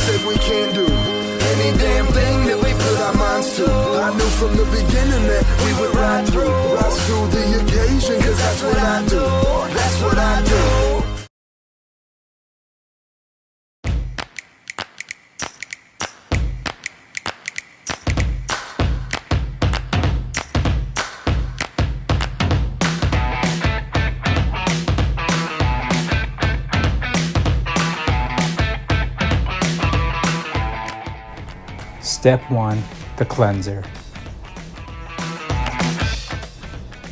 said we can't do any damn thing that we put our minds to. I knew from the beginning that we would rise to the occasion, cause that's what I do, that's what I do. Step 1, the cleanser.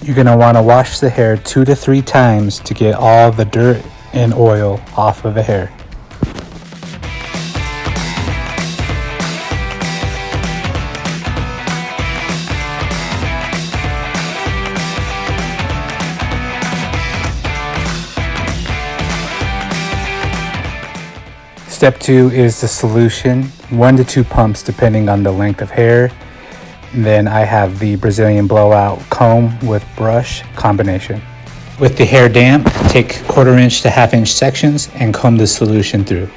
You're going to want to wash the hair 2 to 3 times to get all the dirt and oil off of the hair. Step 2 is the solution, 1 to 2 pumps depending on the length of hair. And then I have the Brazilian Blowout comb with brush combination. With the hair damp, take 1/4 inch to 1/2 inch sections and comb the solution through.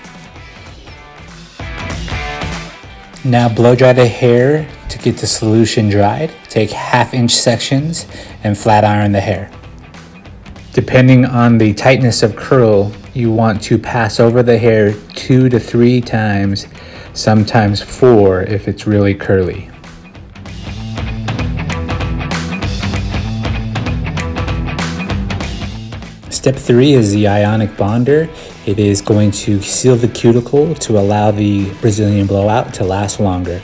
Now blow dry the hair to get the solution dried. Take 1/2 inch sections and flat iron the hair. Depending on the tightness of curl, you want to pass over the hair 2 to 3 times, sometimes 4 if it's really curly. Step 3 is the ionic bonder. It is going to seal the cuticle to allow the Brazilian Blowout to last longer.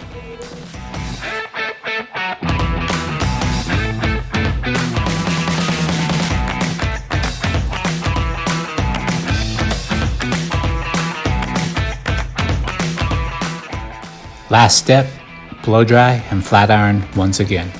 Last step, blow dry and flat iron once again.